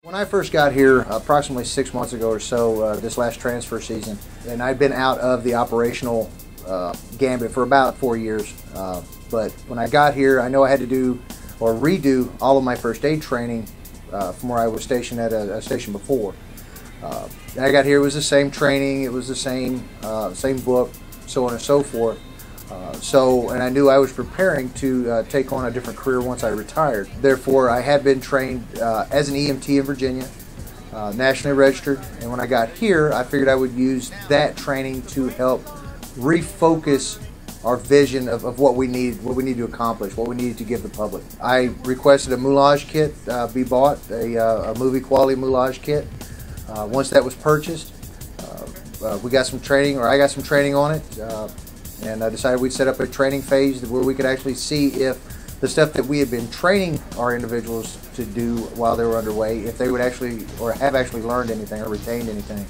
When I first got here, approximately 6 months ago or so, this last transfer season, and I'd been out of the operational gambit for about 4 years. But when I got here, I know I had to do or redo all of my first aid training from where I was stationed at a station before. And I got here, it was the same training, it was the same book, so on and so forth. And I knew I was preparing to take on a different career once I retired. Therefore, I had been trained as an EMT in Virginia, nationally registered, and when I got here, I figured I would use that training to help refocus our vision of what we need to accomplish, what we needed to give the public. I requested a moulage kit be bought, a movie quality moulage kit. Once that was purchased, we got some training, or I got some training on it. And I decided we'd set up a training phase where we could actually see if the stuff that we had been training our individuals to do while they were underway, if they would actually, or have actually learned anything or retained anything,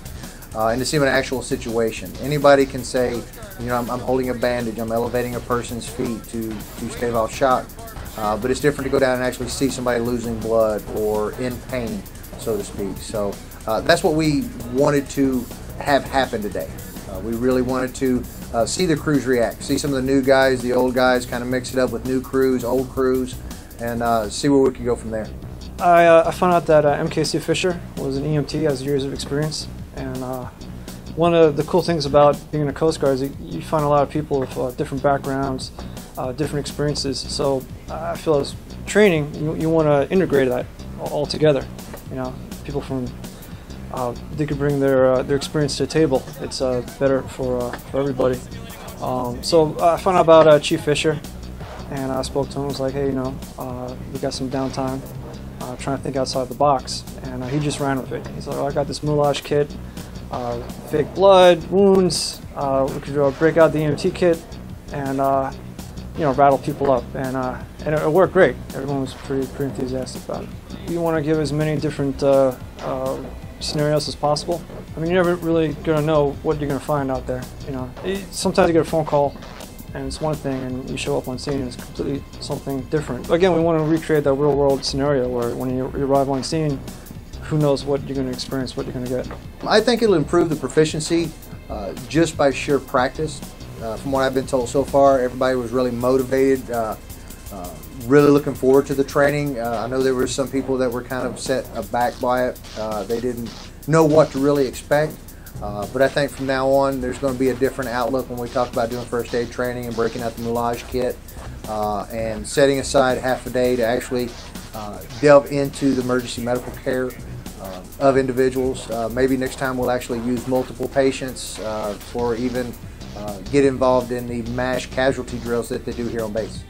and to see an actual situation. Anybody can say, you know, I'm holding a bandage, I'm elevating a person's feet to stave off shock, but it's different to go down and actually see somebody losing blood or in pain, so to speak. So that's what we wanted to have happen today. We really wanted to see the crews react, see some of the new guys, the old guys, kind of mix it up with new crews, old crews, and see where we could go from there. I found out that MKC Fisher was an EMT, has years of experience, and one of the cool things about being in a Coast Guard is you find a lot of people with different backgrounds, different experiences. So I feel as training, you want to integrate that all together. You know, people from they could bring their experience to the table. It's better for everybody. So I found out about Chief Fisher, and I spoke to him. I was like, hey, you know, we got some downtime, trying to think outside the box, and he just ran with it. He's like, oh, I got this moulage kit, fake blood, wounds. We could break out the EMT kit, and you know, rattle people up, and it worked great. Everyone was pretty enthusiastic about it. You want to give as many different scenarios as possible. I mean, you're never really going to know what you're going to find out there. You know, sometimes you get a phone call and it's one thing, and you show up on scene and it's completely something different. Again, we want to recreate that real-world scenario where when you arrive on scene, who knows what you're going to experience, what you're going to get. I think it'll improve the proficiency just by sheer practice. From what I've been told so far, everybody was really motivated. Really looking forward to the training. I know there were some people that were kind of set aback by it. They didn't know what to really expect. But I think from now on, there's going to be a different outlook when we talk about doing first aid training and breaking out the moulage kit and setting aside half a day to actually delve into the emergency medical care of individuals. Maybe next time we'll actually use multiple patients or even get involved in the MASH casualty drills that they do here on base.